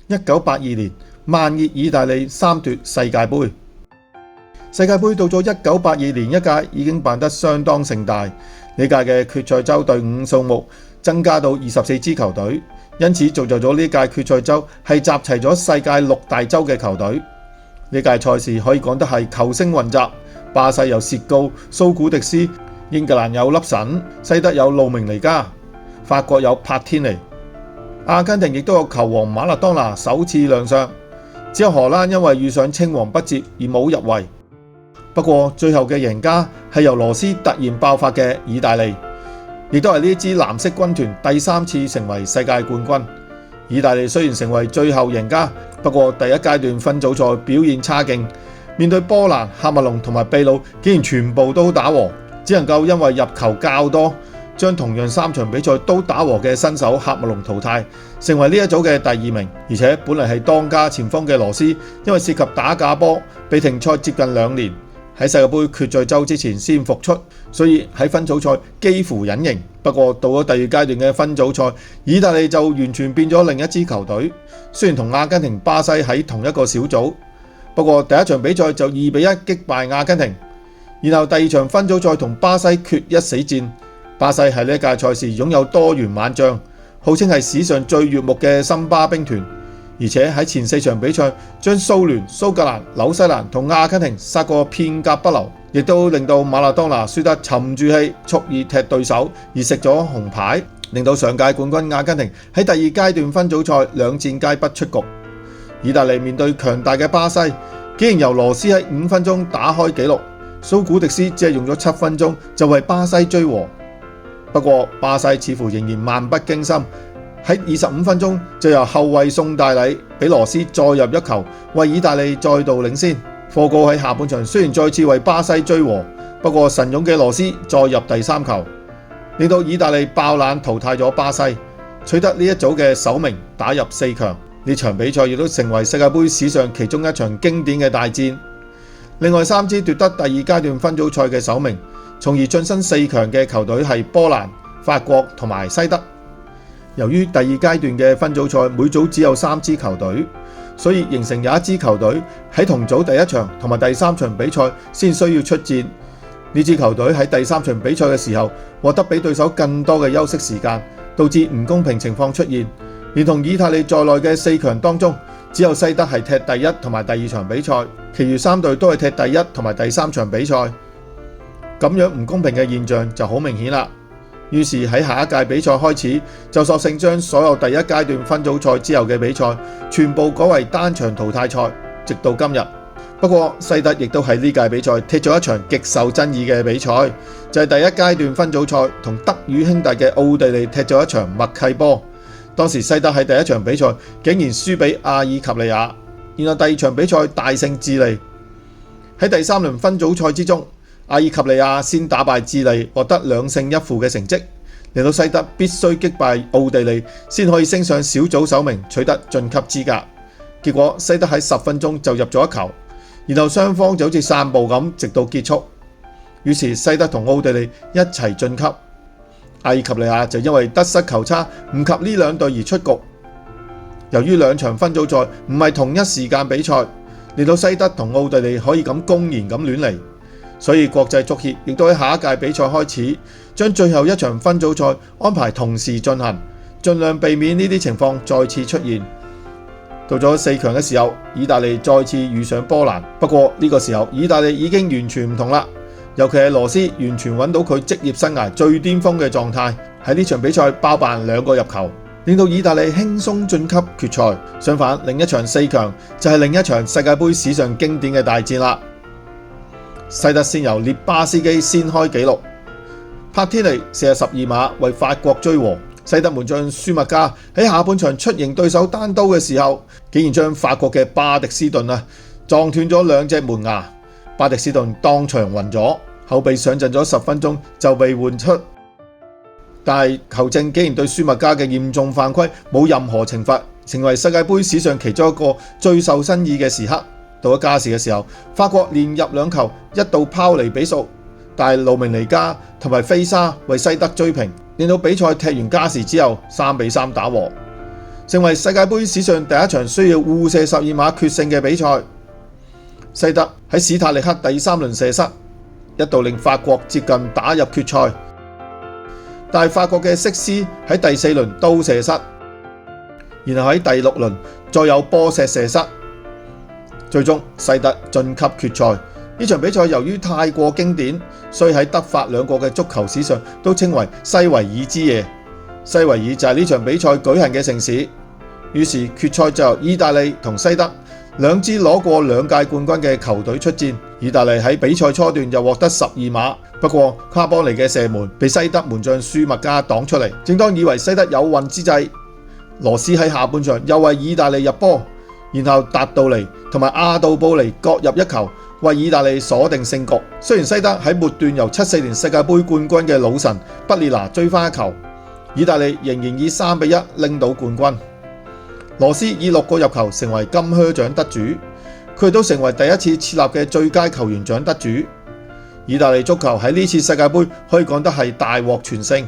1982年，曼熱意大利3奪世界盃。世界盃到咗1982年一屆已經辦得相當盛大，呢屆嘅決賽周隊伍數目增加到24支球隊，因此造就咗呢屆決賽周係集齊咗世界6大洲嘅球隊。呢屆賽事可以講得係球星雲集，巴西有薛高、蘇古迪斯，英格蘭有粒神，西德有路明尼加，法國有帕天尼，阿根廷亦都有球王馬勒當拿首次亮相，只有荷蘭因為遇上青黃不接而冇入圍。不過最後嘅贏家係由羅斯突然爆發嘅意大利，亦都係呢支藍色軍團第3次成為世界冠軍。意大利雖然成為最後贏家，不過第一階段分組賽表現差勁，面對波蘭、喀麥隆同埋秘魯，竟然全部都打和，只能夠因為入球較多，將同樣3場比賽都打和嘅新手喀麥隆淘汰，成為呢一組嘅第2名。而且本嚟係當家前鋒嘅羅斯，因為涉及打假波，被停賽接近2年。喺世界盃決賽周之前先復出，所以喺分組賽幾乎隱形。不過到咗第2階段嘅分組賽，意大利就完全變咗另一支球隊。雖然同阿根廷、巴西喺同一個小組，不過第一場比賽就2比1擊敗阿根廷，然後第2場分組賽同巴西決一死戰。巴西係呢一屆賽事擁有多元猛將，號稱係史上最悅目嘅森巴兵團。而且喺前4場比賽將蘇聯、蘇格蘭、紐西蘭同阿根廷殺過片甲不留，亦都令到馬勒當拿輸得沉住氣，蓄意踢對手而食咗紅牌，令到上屆冠軍阿根廷喺第2階段分組賽2戰皆不出局。意大利面對強大嘅巴西，竟然由羅斯喺5分鐘打開紀錄，蘇古迪斯只係用咗7分鐘就為巴西追和。不過巴西似乎仍然漫不經心，喺25分鐘就由後衛送大禮俾羅斯再入一球，為意大利再度領先。科高喺下半場雖然再次為巴西追和，不過神勇嘅羅斯再入第3球，令到意大利爆冷淘汰咗巴西，取得呢一組嘅首名，打入4強。呢場比賽亦都成為世界盃史上其中一場經典嘅大戰。另外3支奪得第2階段分組賽嘅首名，從而晉身4強嘅球隊係波蘭、法國同埋西德。由於第2階段嘅分組賽每組只有3支球隊，所以形成有一支球隊喺同組第1場同埋第3場比賽先需要出戰。呢支球隊喺第3場比賽嘅時候獲得比對手更多嘅休息時間，導致唔公平情況出現。連同意大利在內嘅4強當中，只有西德係踢第1同埋第2場比賽，其餘3隊都係踢第1同埋第3場比賽。咁樣唔公平嘅現象就好明顯啦。於是喺下一屆比賽開始，就索性將所有第1階段分組賽之後嘅比賽全部改為單場淘汰賽，直到今日。不過西德亦都喺呢屆比賽踢咗一場極受爭議嘅比賽，就係第1階段分組賽同德語兄弟嘅奧地利踢咗一場默契波。當時西德喺第1場比賽竟然輸俾阿爾及利亞，然後第2場比賽大勝智利。喺第3輪分組賽之中，阿爾及利亞先打敗智利，獲得2勝1負嘅成績，令到西德必須擊敗奧地利先可以升上小組首名，取得晉級資格。結果西德喺10分鐘就入咗1球，然後雙方就好似散步咁，直到結束。於是西德同奧地利一齊晉級，阿爾及利亞就因為得失球差唔及呢2隊而出局。由於2場分組賽唔係同一時間比賽，令到西德同奧地利可以咁公然咁亂嚟。所以國際足協亦都喺下一屆比賽開始，將最後1場分組賽安排同時進行，盡量避免呢啲情況再次出現。到咗4強嘅時候，意大利再次遇上波蘭，不過呢個時候意大利已經完全唔同啦，尤其係羅斯完全揾到佢職業生涯最巔峰嘅狀態，喺呢場比賽包辦2個入球，令到意大利輕鬆晉級決賽。相反，另一場4強就係另一場世界盃史上經典嘅大戰啦。西德先由列巴斯基先開紀錄，帕天尼射入12碼為法國追和。西德門將舒麥加喺下半場出迎對手單刀嘅時候，竟然將法國嘅巴迪斯頓撞斷咗2隻門牙，巴迪斯頓當場暈咗，後備上陣咗10分鐘就被換出。但係球證竟然對舒麥加嘅嚴重犯規冇任何懲罰，成為世界盃史上其中一個最受爭議嘅時刻。到咗加時嘅時候，法國連入2球，一度拋離比數，但係路明尼加同埋菲沙為西德追平，令到比賽踢完加時之後3比3打和。成為世界盃史上第一場需要互射12碼決勝嘅比賽。西德喺史塔力克第3輪射失，一度令法國接近打入決賽，但係法國嘅色斯喺第4輪都射失，然後喺第6輪再有波石射失，最終西德晉級決賽。呢場比賽由於太過經典，所以喺德法兩國嘅足球史上都稱為西維爾之夜。西維爾就係呢場比賽舉行嘅城市。於是決賽就由意大利同西德兩支攞過2屆冠軍嘅球隊出戰。意大利喺比賽初段又獲得12碼，不過卡波尼嘅射門被西德門將舒麥加擋出嚟。正當以為西德有運之際，羅斯喺下半場又為意大利入波，然後達杜尼同埋阿杜布尼各入一球，為意大利鎖定勝局。雖然西德喺末段由74年世界盃冠軍嘅老神不列拿追翻一球，意大利仍然以3-1拎到冠軍。羅斯以6個入球成為金靴獎得主，佢亦都成為第一次設立嘅最佳球員獎得主。意大利足球喺呢次世界盃可以講得係大獲全勝。